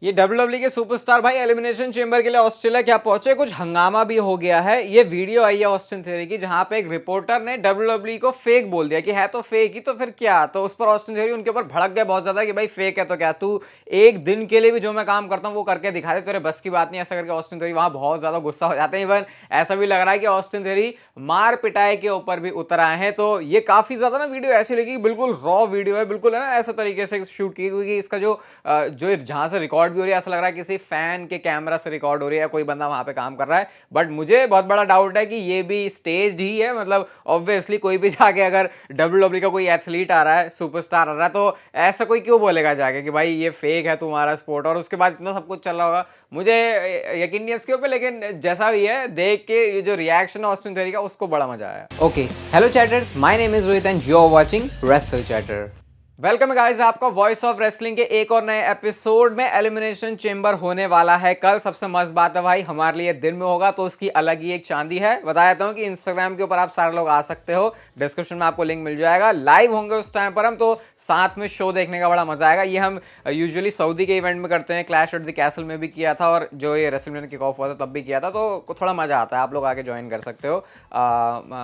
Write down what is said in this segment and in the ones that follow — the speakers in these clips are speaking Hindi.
ये डब्ल्यूडब्ल्यूई के सुपरस्टार भाई एलिमिनेशन चेंबर के लिए ऑस्ट्रेलिया क्या पहुंचे, कुछ हंगामा भी हो गया है। ये वीडियो आई है ऑस्टिन थ्योरी की, जहां पे एक रिपोर्टर ने डब्ल्यूडब्ल्यूई को फेक बोल दिया कि है तो फेक ही, तो फिर क्या। तो उस पर ऑस्टिन थ्योरी उनके ऊपर भड़क गया बहुत ज्यादा कि भाई फेक है तो क्या, तू एक दिन के लिए भी जो मैं काम करता हूं वो करके दिखा दे, तेरे बस की बात नहीं। ऐसा करके ऑस्टिन थ्योरी वहां बहुत ज्यादा गुस्सा हो जाते हैं। इवन ऐसा भी लग रहा है कि ऑस्टिन थ्योरी मार पिटाई के ऊपर भी उतर आए हैं। तो ये काफी ज्यादा ना वीडियो ऐसी लगी, बिल्कुल रॉ वीडियो है, बिल्कुल है ना ऐसा तरीके से शूट की, क्योंकि इसका जो जहां से रिकॉर्ड भी हो रही है ऐसा लग रहा है किसी फैन के कैमरा से रिकॉर्ड हो रही है, कोई बंदा वहां पे काम कर रहा है। बट मुझे बहुत बड़ा डाउट है कि ये भी स्टेज्ड ही है। मतलब ऑब्वियसली कोई भी जाके अगर डब्ल्यूडब्ल्यूई का कोई एथलीट आ रहा है, सुपरस्टार आ रहा है, तो ऐसा कोई क्यों बोलेगा जाके कि भाई ये फेक है तुम्हारा स्पोर्ट, और उसके बाद इतना सब कुछ चल रहा होगा। मुझे यकीन नहीं है इसके ऊपर, लेकिन जैसा भी है देख के ये जो रिएक्शन है ऑस्टिन थ्योरी का, उसको बड़ा मजा आया। Okay, hello chatters, my name is Rohit and you are watching wrestle chatter. Welcome guys, आपका वॉइस ऑफ रेसलिंग के एक और नए एपिसोड में। एलिमिनेशन चेंबर होने वाला है कल। सबसे मस्त बात है भाई, हमारे लिए दिन में होगा तो उसकी अलग ही एक चांदी है। बता देता हूं कि इंस्टाग्राम के ऊपर आप सारे लोग आ सकते हो, डिस्क्रिप्शन में आपको लिंक मिल जाएगा। लाइव होंगे उस टाइम पर हम, तो साथ में शो देखने का बड़ा मजा आएगा। ये हम यूजुअली सऊदी के इवेंट में करते हैं, क्लैश एट द कैसल में भी किया था, और जो ये रेसलमेनिया किक ऑफ हुआ था तब भी किया था, तो थोड़ा मजा आता है। आप लोग आके ज्वाइन कर सकते हो।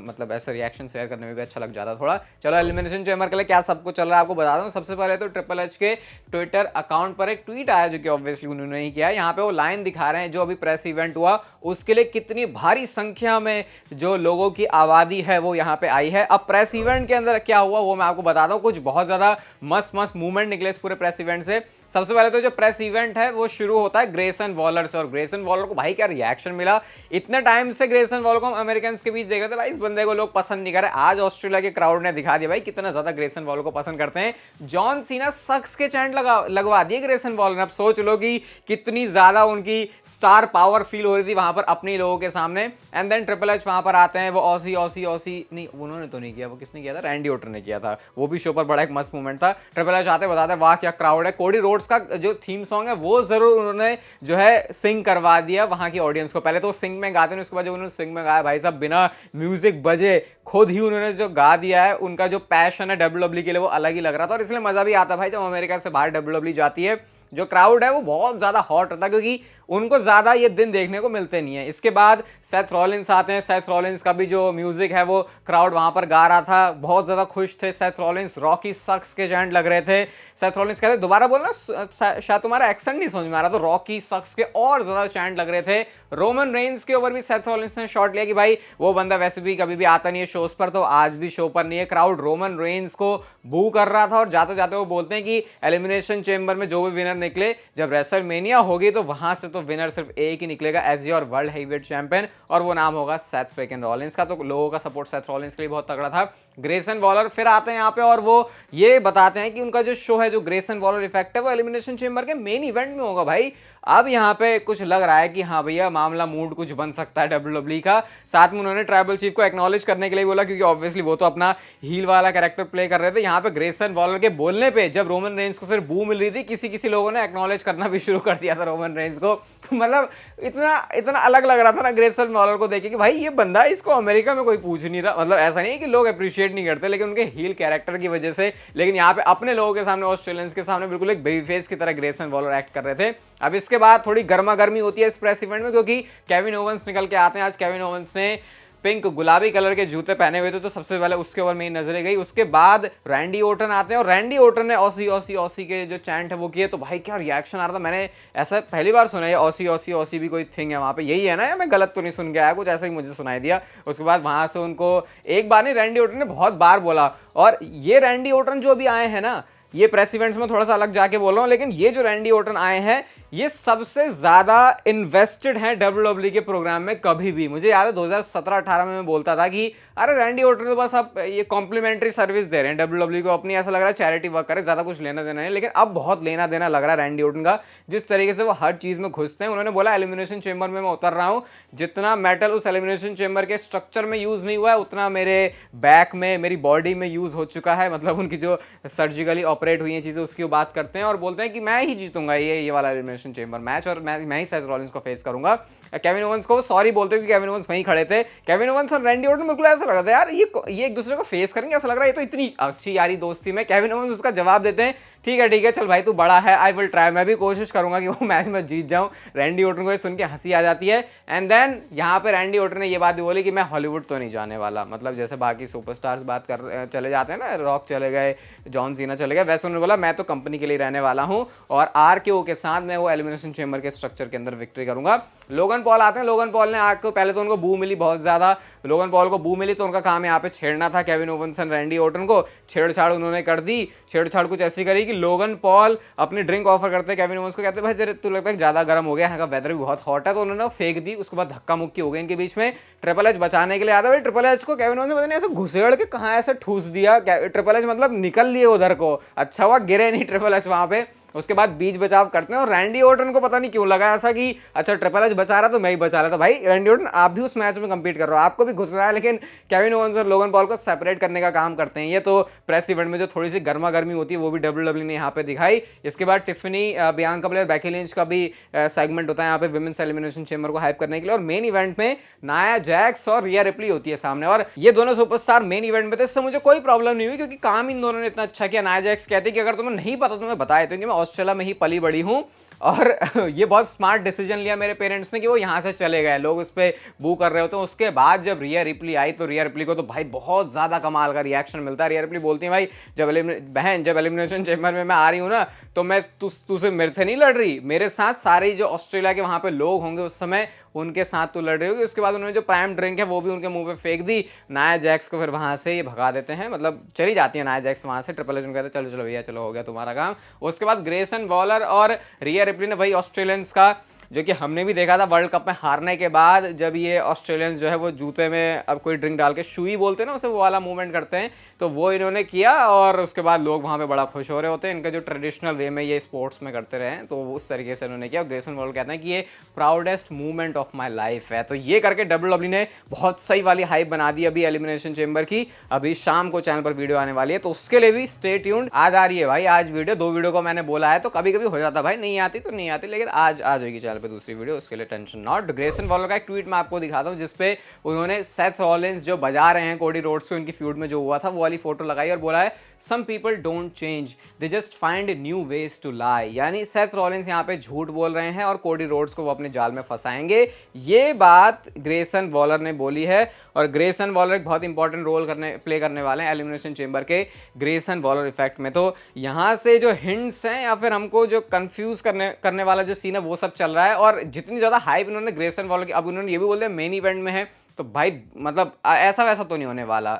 मतलब ऐसे रिएक्शन शेयर करने में भी अच्छा लग जाता है थोड़ा। चलो एलिमिनेशन चेंबर के लिए क्या सब कुछ चल रहा है आपको बता दूं। सबसे पहले तो ट्रिपल एच के ट्विटर अकाउंट पर एक ट्वीट आया, जो कि ऑब्वियसली उन्होंने ही किया। यहाँ पे वो लाइन दिखा रहे हैं, जो अभी प्रेस इवेंट हुआ उसके लिए कितनी भारी संख्या में जो लोगों की आबादी है वो यहाँ पे आई है। अब प्रेस इवेंट के अंदर क्या हुआ वो मैं आपको बताता हूँ। कुछ बहुत ज्यादा मस्त मस्त मूवमेंट निकले इस पूरे प्रेस इवेंट से। सबसे पहले तो जो प्रेस इवेंट है वो शुरू होता है ग्रेसन वॉलर से, और ग्रेसन वॉलर को भाई क्या रिएक्शन मिला। इतने टाइम से ग्रेसन वॉलर को हम अमेरिकन के बीच देख रहे थे, भाई इस बंदे को लोग पसंद नहीं कर रहे। आज ऑस्ट्रेलिया के क्राउड ने दिखा दिया भाई कितना ज्यादा ग्रेसन वॉलर को पसंद करते हैं। जॉन सीना सक्स के चैंट लगवा दिए ग्रेसन वॉलर ने। अब सोच लो कि कितनी ज्यादा उनकी स्टार पावर फील हो रही थी वहां पर अपने लोगों के सामने। एंड देन ट्रिपल एच वहां पर आते हैं, वो ऑसी ऑसी ऑसी नहीं, उन्होंने तो नहीं किया, वो किसने किया था, रैंडी ऑर्टन ने किया था। वो भी शो पर बड़ा एक मस्त मूवमेंट था। ट्रिपल एच आते बताते वाह क्या क्राउड है। कोडी रोड्स का जो थीम सॉन्ग है वो जरूर उन्होंने जो है सिंग करवा दिया वहां की ऑडियंस को। पहले तो सिंग में गाते हैं, उसके बाद जब उन्होंने सिंग में गाया भाई साहब बिना म्यूजिक बजे खुद ही उन्होंने जो गा दिया है। उनका जो पैशन है डब्ल्यूडब्ल्यूई के लिए वो अलग ही लग रहा था, और इसलिए मजा भी आता भाई जब अमेरिका से बाहर डब्ल्यूडब्ल्यूई जाती है। जो क्राउड है वो बहुत ज्यादा हॉट रहता है, क्योंकि उनको ज्यादा ये दिन देखने को मिलते नहीं है। इसके बाद सेथ रॉलिंस आते हैं। सेथ रॉलिंस का भी जो म्यूजिक है वो क्राउड वहां पर गा रहा था, बहुत ज्यादा खुश थे सेथ रॉलिंस। रॉकी सक्स के चैंट लग रहे थे। सेथ रॉलिंस कहते दोबारा बोलना, शायद तुम्हारा एक्सेंट नहीं समझ में आ रहा, तो रॉकी सक्स के और ज्यादा चैंट लग रहे थे। रोमन रेंज के ऊपर भी सेथ रॉलिंस ने शॉट लिया कि भाई वो बंदा वैसे भी कभी भी आता नहीं है शोज पर, तो आज भी शो पर नहीं है। क्राउड रोमन रेंज को बू कर रहा था, और जाते जाते वो बोलते हैं कि एलिमिनेशन चेंबर में जो भी विनर निकले, जब रेसलमेनिया होगी तो वहां से तो विनर सिर्फ एक ही निकलेगा, एसजी और वर्ल्ड हेवीवेट चैंपियन, और वो नाम होगा सेथ फ्रिकन रॉलिंस का। तो लोगों का सपोर्ट सेथ रॉलिंस के लिए बहुत तगड़ा था। ग्रेसन वॉलर फिर आते हैं यहाँ पे, और वो ये बताते हैं कि उनका जो शो है, जो ग्रेसन वॉलर इफेक्ट है, वो एलिमिनेशन चेंबर के मेन इवेंट में होगा भाई। अब यहाँ पे कुछ लग रहा है कि हाँ भैया मामला मूड कुछ बन सकता है डब्ल्यूडब्ल्यूई का। साथ में उन्होंने ट्राइबल चीफ को एक्नॉलेज करने के लिए बोला, क्योंकि ऑब्वियसली वो तो अपना हील वाला कैरेक्टर प्ले कर रहे थे। यहाँ पे ग्रेसन वॉलर के बोलने पे जब रोमन रेंज को सिर्फ बू मिल रही थी, किसी किसी लोगों ने एक्नॉलेज करना भी शुरू कर दिया था रोमन रेंज को। मतलब इतना अलग लग रहा था ना ग्रेसन वॉलर को देखे कि भाई ये बंदा, इसको अमेरिका में कोई पूछ नहीं रहा। मतलब ऐसा नहीं है कि लोग अप्रिशिएट नहीं करते, लेकिन उनके हील कैरेक्टर की वजह से। लेकिन यहाँ पे अपने लोगों के सामने, ऑस्ट्रेलियंस के सामने बिल्कुल एक बेबी फेस की तरह ग्रेसन वॉलर एक्ट कर रहे थे। अब इसके बाद थोड़ी गर्मा गर्मी होती है इस प्रेस इवेंट में, क्योंकि केविन ओवेंस निकल के आते हैं। आज केविन ओवेंस ने पिंक गुलाबी कलर के जूते पहने हुए थे, तो सबसे पहले उसके ऊपर मेरी नजरें गई। उसके बाद रैंडी ऑर्टन आते हैं, और रैंडी ऑर्टन ने ऑसी ऑसी ऑसी के जो चैंट है वो किए। तो भाई क्या रिएक्शन आ रहा था, मैंने ऐसा पहली बार सुना है ऑसी ऑसी ऑसी भी कोई थिंग है वहां पे, यही है ना, या मैं गलत तो नहीं सुन के आया, कुछ ऐसा ही मुझे सुनाई दिया। उसके बाद वहां से उनको एक बार नहीं, रैंडी ऑर्टन ने बहुत बार बोला। और ये रैंडी ऑर्टन जो अभी आए हैं ना, ये प्रेस इवेंट्स में थोड़ा सा अलग जाके बोल रहा हूं, लेकिन ये जो रैंडी ऑर्टन आए हैं ये सबसे ज्यादा इन्वेस्टेड हैं डब्ल्यूडब्ल्यूई के प्रोग्राम में कभी भी। मुझे याद है 2017-18 में मैं बोलता था कि अरे रैंडी ऑर्टन तो बस अब ये कॉम्प्लीमेंट्री सर्विस दे रहे हैं डब्ल्यूडब्ल्यूई को अपनी, ऐसा लग रहा है चैरिटी वर्क करे, ज्यादा कुछ लेना देना नहीं। लेकिन अब बहुत लेना देना लग रहा है रैंडी ऑर्टन का, जिस तरीके से वो हर चीज में घुसते हैं। उन्होंने बोला एलिमिनेशन चेंबर में मैं उतर रहा हूं, जितना मेटल उस एलिमिनेशन चेंबर के स्ट्रक्चर में यूज नहीं हुआ है उतना मेरे बैक में, मेरी बॉडी में यूज हो चुका है। मतलब उनकी जो सर्जिकली ऑपरेट हुई है चीजें, उसकी बात करते हैं, और बोलते हैं कि मैं ही जीतूंगा ये वाला एलिमिनेशन चेंबर मैच, और मैं ही सेथ रॉलिंस को फेस करूंगा। केविन ओवेंस को सॉरी बोलते हैं, केविन ओवेंस वहीं खड़े थे। केविन ओवेंस और रैंडी ऑर्टन बिल्कुल ऐसा लग रहा था यार ये एक दूसरे को फेस करेंगे, ऐसा लग रहा है ये तो इतनी अच्छी यारी दोस्ती में। केविन ओवेंस उसका जवाब देते हैं ठीक है चल भाई तू बड़ा है, आई विल ट्राई, मैं भी कोशिश करूंगा कि वो मैच में जीत जाऊं। रैंडी ऑर्टन को सुन के हंसी आ जाती है। एंड देन यहाँ पे रैंडी ऑर्टन ने ये बात भी बोली कि मैं हॉलीवुड तो नहीं जाने वाला, मतलब जैसे बाकी सुपरस्टार्स बात कर चले जाते हैं ना, रॉक चले गए, जॉन सीना चले गए, वैसे उन्होंने बोला मैं तो कंपनी के लिए रहने वाला हूं और RKO के साथ मैं वो एलिमिनेशन चेंबर के स्ट्रक्चर के अंदर विक्ट्री करूंगा। लोगन पॉल आते हैं, लोगन पॉल ने आके पहले तो उनको बू मिली बहुत ज्यादा, लोगन पॉल को बू मिली तो उनका काम यहाँ पे छेड़ना था केविन ओवनसन रैंडी ऑर्टन को, छेड़छाड़ उन्होंने कर दी। छेड़छाड़ कुछ ऐसी करी कि लोगन पॉल अपनी ड्रिंक ऑफर करते केविन ओवंस को, कहते भाई तेरे तू लगता है ज्यादा गर्म हो गया, यहाँ का वेदर भी बहुत हॉट है, तो उन्होंने फेंक दी। उसके बाद धक्का मुक्की हो गई इनके बीच में। ट्रिपल एच बचाने के लिए आता भाई, ट्रिपल एच को केविन ओवंस ने पता नहीं ऐसे घुसेड़ के कहाँ ऐसे ठूस दिया, ट्रिपल एच मतलब निकल लिए उधर को, अच्छा हुआ गिरे नहीं ट्रिपल एच वहां पे। उसके बाद बीच बचाव करते हैं और रैंडी ऑर्टन को पता नहीं क्यों लगा ऐसा कि अच्छा ट्रिपल एच बचा रहा तो मैं ही बचा रहा था। भाई रैंडी ऑर्टन आप भी उस मैच में कंपीट कर रहे हो, आपको भी घुस रहा है, लेकिन केविन ओवंस और लोगन पॉल को सेपरेट करने का काम करते हैं। ये तो प्रेस इवेंट में जो थोड़ी सी गर्मा गर्मी होती है वो भी WWE ने यहाँ पे दिखाई। इसके बाद Tiffany Bianca Blair Becky Lynch का भी सेगमेंट होता है यहाँ पे विमेंस एलिमिनेशन चेंबर को हाइप करने के लिए। और मेन इवेंट में नाया जैक्स और रिया रिप्ली होती है सामने, और ये दोनों सुपरस्टार मेन इवेंट में थे। इससे मुझे कोई प्रॉब्लम नहीं हुई क्योंकि काम इन दोनों ने इतना अच्छा किया। नाया जैक्स कहते कि अगर तुम्हें नहीं पता तो मैं बताए तो मैं ऑस्ट्रेलिया में ही पली बड़ी हूं, और ये बहुत स्मार्ट डिसीजन लिया मेरे पेरेंट्स ने कि वो यहाँ से चले गए। लोग उस पर बू कर रहे होते हैं। उसके बाद जब रिया रिप्ली आई तो रिया रिप्ली को तो भाई बहुत ज़्यादा कमाल का रिएक्शन मिलता है। रिया रिप्ली बोलती है भाई जब एलिमिनेशन चेंबर में मैं आ रही हूँ ना तो मैं तुझसे मेरे से नहीं लड़ रही, मेरे साथ सारे जो ऑस्ट्रेलिया के वहाँ पे लोग होंगे उस समय उनके साथ तो लड़ रही होगी। उसके बाद उन्होंने जो प्राइम ड्रिंक है वो भी उनके मुंह पे फेंक दी। नाया जैक्स को फिर वहां से भगा देते हैं, मतलब चली जाती है नाया जैक्स वहां से। ट्रिपल एच कहते हैं चलो चलो भैया चलो हो गया तुम्हारा काम। उसके बाद ग्रेसन वॉलर और रिया रिप्ली ने भाई ऑस्ट्रेलियंस का, जो कि हमने भी देखा था वर्ल्ड कप में हारने के बाद, जब ये ऑस्ट्रेलियंस जो है वो जूते में अब कोई ड्रिंक डाल के शुई बोलते हैं ना उसे, वो वाला मूवमेंट करते हैं, तो वो इन्होंने किया। और उसके बाद लोग वहाँ पे बड़ा खुश हो रहे होते हैं। इनका जो ट्रेडिशनल वे में ये स्पोर्ट्स में करते रहे तो उस तरीके से उन्होंने किया। ग्रेसन वॉल कहते हैं कि ये proudest movement of my life है। तो ये करके WWE ने बहुत सही वाली हाइप बना दी अभी एलिमिनेशन चेंबर की। अभी शाम को चैनल पर वीडियो आने वाली है तो उसके लिए भी स्टे ट्यून्ड। आज आ रही है भाई आज वीडियो, 2 वीडियो को मैंने बोला है तो कभी कभी हो जाता भाई, नहीं आती तो नहीं आती, लेकिन आज आ जाएगी चैनल पर दूसरी वीडियो, उसके लिए टेंशन नॉट। ग्रेसन वॉलर का एक ट्वीट मैं आपको दिखाता हूं जिसपे उन्होंने सेथ रॉलिंस जो बजा रहे हैं कोडी रोड्स को, उनकी फ्यूड में जो हुआ था वो वाली फोटो लगाई और बोला है some people don't change, they just find new ways to lie. यानी सेथ रॉलिंस यहाँ पे झूठ बोल रहे हैं और कोडी रोड्स को वो अपने जाल में फंसाएंगे। ये बात ग्रेसन वॉलर ने बोली है और ग्रेसन वॉलर एक बहुत इंपॉर्टेंट रोल प्ले करने वाले हैं एलिमिनेशन चेंबर के ग्रेसन वॉलर इफेक्ट में। तो यहाँ से जो हिंट्स हैं या फिर हमको जो कंफ्यूज करने वाला जो सीन है वो सब चल रहा है। और जितनी ज्यादा हाइप इन्होंने ग्रेसन वॉलर की, अब उन्होंने ये भी बोल दिया मेन इवेंट में है, तो भाई मतलब ऐसा वैसा तो नहीं होने वाला।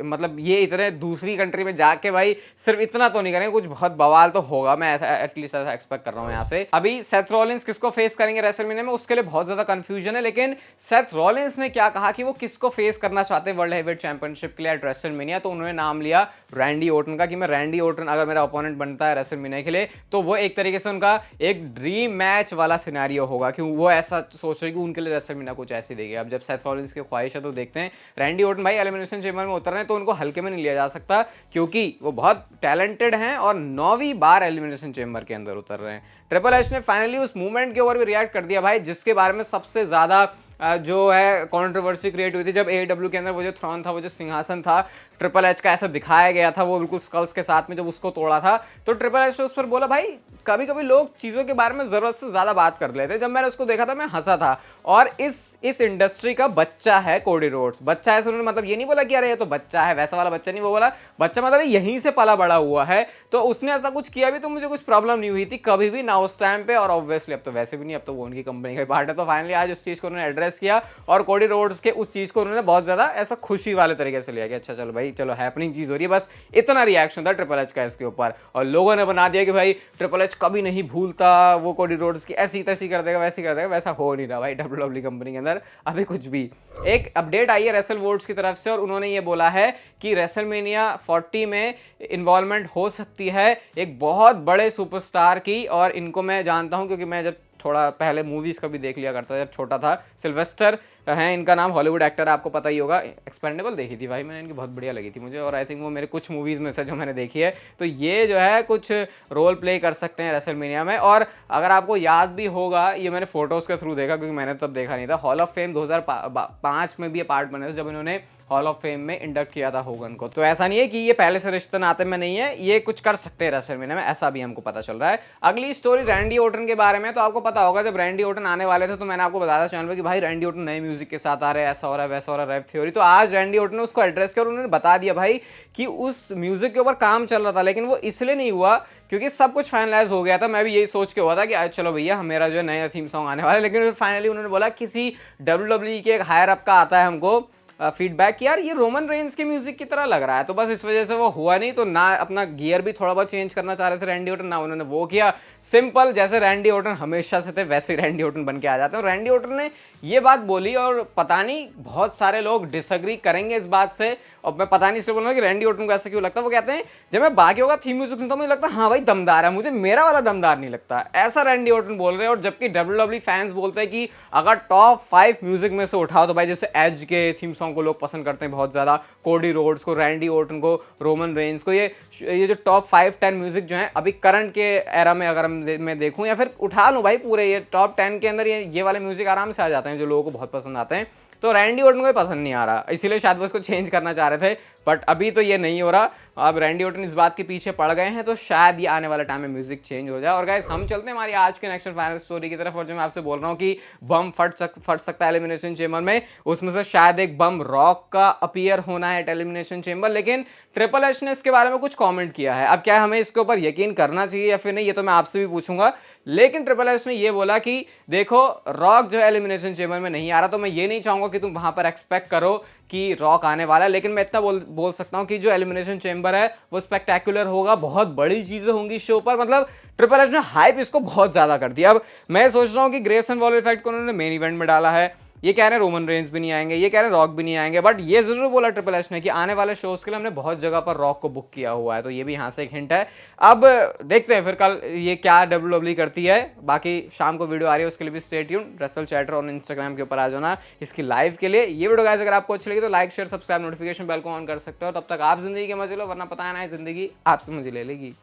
मतलब ये इतने दूसरी कंट्री में जाके भाई सिर्फ इतना तो नहीं करेंगे, कुछ बहुत बवाल तो होगा, मैं ऐसा एटलीस्ट ऐसा एक्सपेक्ट कर रहा हूँ यहाँ से। अभी सेथ रॉलिंस किसको फेस करेंगे रेसलमेनिया में उसके लिए बहुत ज्यादा कंफ्यूजन है, लेकिन सेथ रॉलिंस ने क्या कहा कि वो किसको फेस करना चाहते हैं वर्ल्ड हेवीवेट चैंपियनशिप के लिए एट रेसलमेनिया, तो उन्होंने नाम लिया रैंडी ऑर्टन का कि मैं रैंडी ऑर्टन अगर मेरा ओपोनेंट बनता है रेसलमेनिया के लिए तो वो एक तरीके से उनका एक ड्रीम मैच वाला सिनेरियो होगा कि वो ऐसा सोच रहे कि उनके लिए रेसलमेनिया कुछ ऐसी देगी। अब जब सेथ रॉलिंस की ख्वाहिश है तो देखते हैं। रैंडी ऑर्टन भाई एलिमिनेशन चेंबर में उतर रहे हैं तो उनको हल्के में नहीं लिया जा सकता क्योंकि वो बहुत टैलेंटेड हैं और 9वीं बार एलिमिनेशन चेंबर के अंदर उतर रहे हैं। ट्रिपल एच ने फाइनली उस मूवमेंट के ऊपर भी रिएक्ट कर दिया भाई जिसके बारे में सबसे ज्यादा जो है कंट्रोवर्सी क्रिएट हुई थी जब AEW के अंदर वो जो थ्रोन था, वो जो सिंहासन था ट्रिपल एच का ऐसा दिखाया गया था, वो बिल्कुल स्कल्स के साथ में जब उसको तोड़ा था तो ट्रिपल एच ने उस पर बोला भाई कभी कभी लोग चीज़ों के बारे में ज़रूरत से ज़्यादा बात कर लेते हैं। जब मैंने उसको देखा था मैं हंसा था। और इस इंडस्ट्री का बच्चा है कोडी रोड्स, बच्चा है उन्होंने मतलब ये नहीं बोला कि अरे ये तो बच्चा है, वैसा वाला बच्चा नहीं, वो बोला बच्चा मतलब यहीं से पला बड़ा हुआ है। तो उसने ऐसा कुछ किया भी तो मुझे कुछ प्रॉब्लम नहीं हुई थी कभी भी ना उस टाइम पे, और ऑब्वियसली अब तो वैसे भी नहीं, अब तो वो उनकी कंपनी का पार्ट है। तो फाइनली आज उस चीज़ को उन्होंने एड्रेस किया और कोडी रोड्स के उस चीज़ को उन्होंने बहुत ज़्यादा ऐसा खुशी वाले तरीके से लिया कि अच्छा चलो भाई चलो हैपनिंग चीज़ हो रही है। बस इतना रिएक्शन था ट्रिपल एच का इसके ऊपर और लोगों ने बना दिया कि भाई ट्रिपल एच कभी नहीं भूलता, वो कोडी रोड्स की ऐसी तैसी कर देगा वैसी कर देगा, वैसा हो नहीं रहा भाई WWE कंपनी के अंदर अभी कुछ भी। एक अपडेट आई है रेसल वोर्ड्स की तरफ से और उन्होंने ये बोला है कि रेसलमेनिया 40 में इन्वॉल्वमेंट हो सकती है एक बहुत बड़े सुपरस्टार की। और इनको मैं जानता हूं क्योंकि मैं जब थोड़ा पहले मूवीज का भी देख लिया करता जब छोटा था। सिल्वेस्टर है इनका नाम, हॉलीवुड एक्टर आपको पता ही होगा। एक्सपेंडेबल देखी थी भाई मैंने, इनकी बहुत बढ़िया लगी थी मुझे और आई थिंक वो मेरे कुछ मूवीज़ में से जो मैंने देखी है। तो ये जो है कुछ रोल प्ले कर सकते हैं रेसलमेनिया में। और अगर आपको याद भी होगा, ये मैंने फोटोज़ के थ्रू देखा क्योंकि मैंने तब देखा नहीं था, हॉल ऑफ फेम 2005 में भी ये पार्ट बने थे जब इन्होंने हॉल ऑफ फेम में इंडक्ट किया था होगन को। तो ऐसा नहीं है कि ये पहले से रिश्ते नाते में नहीं है, ये कुछ कर सकते हैं रेसलमेनिया में, ऐसा भी हमको पता चल रहा है। अगली स्टोरी रैंडी ऑर्टन के बारे में। तो आपको पता होगा जब रैंडी ऑर्टन आने वाले थे तो मैंने आपको बताया चैनल पे कि भाई रैंडी ऑर्टन नए म्यूजिक के साथ आ रहे हैं, ऐसा हो रहा है वैसा हो रहा है, रैप थ्योरी। तो आज रैंडी ऑर्टन ने उसको एड्रेस किया और उन्होंने बता दिया भाई कि उस म्यूजिक के ऊपर काम चल रहा था, लेकिन वो इसलिए नहीं हुआ क्योंकि सब कुछ फाइनलाइज हो गया था। मैं भी यही सोच के हुआ था कि चलो भैया मेरा जो है नया थीम सॉन्ग आने वाला है, लेकिन फाइनली उन्होंने बोला किसी WWE के एक हायर अप का आता है हमको फीडबैक कि यार ये रोमन रेंज के म्यूजिक की तरह लग रहा है, तो बस इस वजह से वो हुआ नहीं। तो ना अपना गियर भी थोड़ा बहुत चेंज करना चाह रहे थे रैंडी ऑर्टन, ना उन्होंने वो किया। सिंपल जैसे रैंडी ऑर्टन हमेशा से थे वैसे रैंडी ऑर्टन बन के आ जाते हैं। और रैंडी ऑर्टन ने ये बात बोली और पता नहीं बहुत सारे लोग डिसएग्री करेंगे इस बात से, और मैं पता नहीं इसलिए बोल रहा हूं कि रैंडी ऑर्टन को ऐसा क्यों लगता है। वो कहते हैं जब मैं बाकियों का थीम म्यूजिक सुनता हूं मुझे लगता है हाँ भाई दमदार है, मुझे मेरा वाला दमदार नहीं लगता, ऐसा रैंडी ऑर्टन बोल रहे हैं। और जबकि WWE फैंस बोलते हैं कि अगर टॉप 5 म्यूजिक में से उठाओ तो भाई जैसे एज के थीम सॉन्ग को लोग पसंद करते हैं बहुत ज्यादा, कोडी रोड्स को, रैंडी ऑर्टन को, रोमन रेंज को, ये जो टॉप 5-10 म्यूजिक जो है अभी करंट के एरा में अगर मैं देखूं या फिर उठा लूं भाई पूरे ये टॉप 10 के अंदर ये वाले म्यूजिक आराम से आ जाते हैं जो लोगों को बहुत पसंद आते हैं। तो रैंडी ऑर्टन को पसंद नहीं आ रहा, इसीलिए शायद वो इसको चेंज करना चाह रहे थे, बट अभी तो ये नहीं हो रहा। अब रैंडी ऑर्टन इस बात के पीछे पड़ गए हैं तो शायद ये आने वाले टाइम में म्यूजिक चेंज हो जाए। और गाइस हम चलते हैं हमारी आज के नेक्स्ट फाइनल स्टोरी की तरफ। और जो मैं आपसे बोल रहा हूँ कि बम फट सकता है एलिमिनेशन चेंबर में, उसमें से शायद एक बम रॉक का अपीयर होना है एलिमिनेशन चेंबर, लेकिन ट्रिपल एच ने इसके बारे में कुछ कॉमेंट किया है। अब क्या हमें इसके ऊपर यकीन करना चाहिए या फिर नहीं, ये तो मैं आपसे भी पूछूंगा। लेकिन ट्रिपल एच ने ये बोला कि देखो रॉक जो है एलिमिनेशन चेंबर में नहीं आ रहा, तो मैं ये नहीं चाहूंगा कि तुम वहां पर एक्सपेक्ट करो कि रॉक आने वाला है, लेकिन मैं इतना बोल सकता हूं कि जो एलिमिनेशन चेंबर है वो स्पेक्टेकुलर होगा, बहुत बड़ी चीजें होंगी शो पर। मतलब ट्रिपल एच ने हाइप इसको बहुत ज्यादा कर दिया। अब मैं सोच रहा हूं कि ग्रेसन वॉल इफेक्ट को उन्होंने मेन इवेंट में डाला है, ये कह रहे हैं रोमन रेंज भी नहीं आएंगे, ये कह रहे हैं रॉक भी नहीं आएंगे, बट ये जरूर बोला ट्रिपल एच ने कि आने वाले शोज के लिए हमने बहुत जगह पर रॉक को बुक किया हुआ है, तो ये भी यहाँ से एक हिंट है। अब देखते हैं फिर कल ये क्या WWE करती है। बाकी शाम को वीडियो आ रही है, उसके लिए भी स्टे ट्यून्ड। रेसल चैटर और इंस्टाग्राम के ऊपर आ जाना इसकी लाइव के लिए। ये वीडियो गाइस अगर आपको अच्छी लगी तो like share subscribe notification bell को ऑन कर सकते हो। तब तक आप जिंदगी के मजे लो, वरना पता है ना जिंदगी आपसे मुझे ले लेगी।